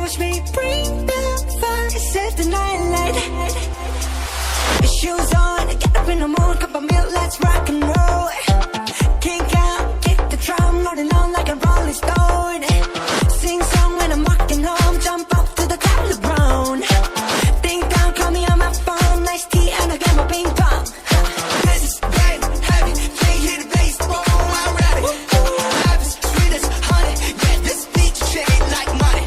watch me bring the fire, set the night light. Shoes on, get up in the mood, cup of milk, let's rock and roll. Kick out, kick the drum, rolling on like a rolling stone. Sing song when I'm walking home, jump up to the top of the brown. Ding dong, call me on my phone, nice tea and I get my ping pong. This is game heavy, can't hear the bass, boom, I'm ready. Life is sweet as honey, yeah, this beat chain like money.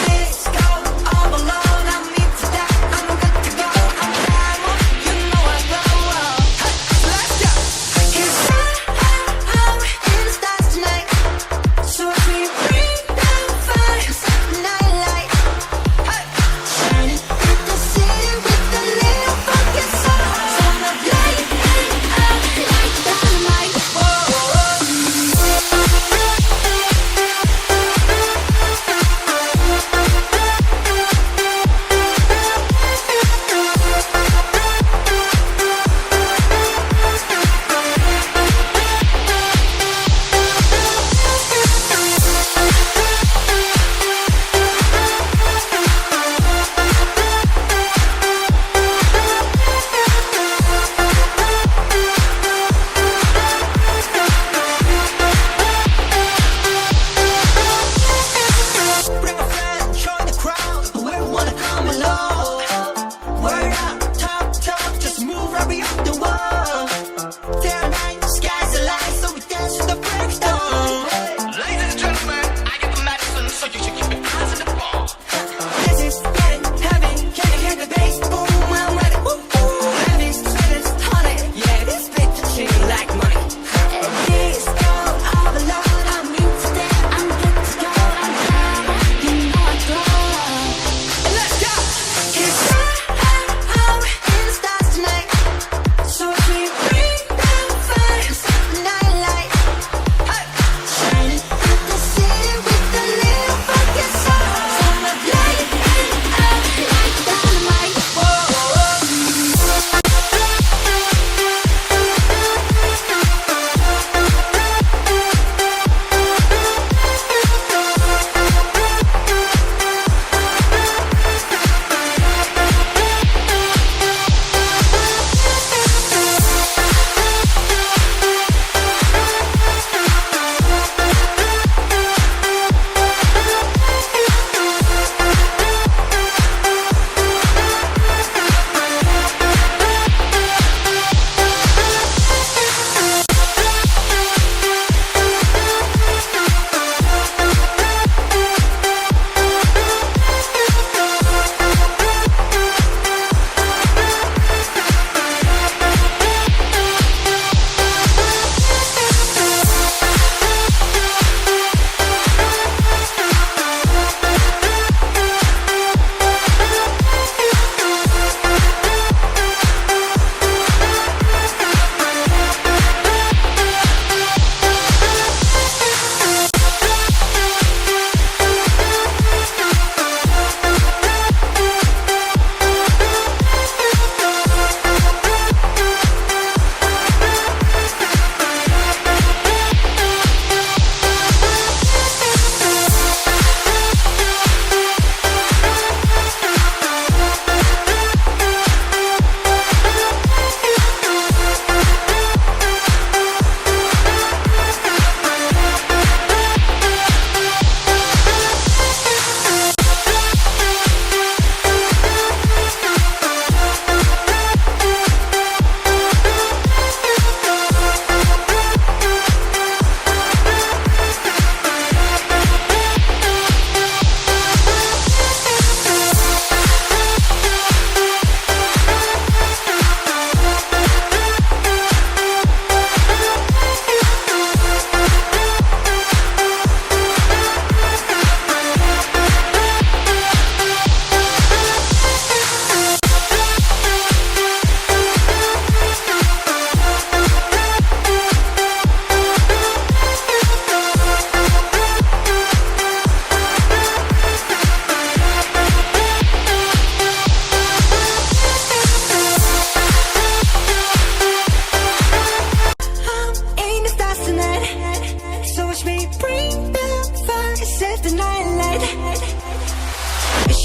Let's go all alone, I'm into that, I'm good to go, I'm down, you know I go. Let's go. 'Cause I'm in the stars tonight, so if we bring down fire, set the night light. Shining through the city with a little funky soul. So I'm light it up like dynamite. Bring a friend, join the crowd, whoever wanna come along. Word up, talk, just move right beyond the wall. Day or night, sky's the light, so we dance to the break of dawn. Ladies and gentlemen, I get the medicine, so you should keep your eyes on the ball. This is getting heavy, can you hear the bass? Boom, I'm ready. Heavy, sweet as honey, yeah, this beat the chain like money. This go all alone, I'm into that, I'm good to go, I'm down, you know I go. Let's go! 'Cause I'm in the stars tonight, so if we bring down fire, set the night light. Shining through the city with a little funky soul. So I'm light it up like dynamite.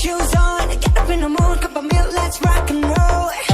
Shoes on, get up in the mood, cup of milk, let's rock and roll.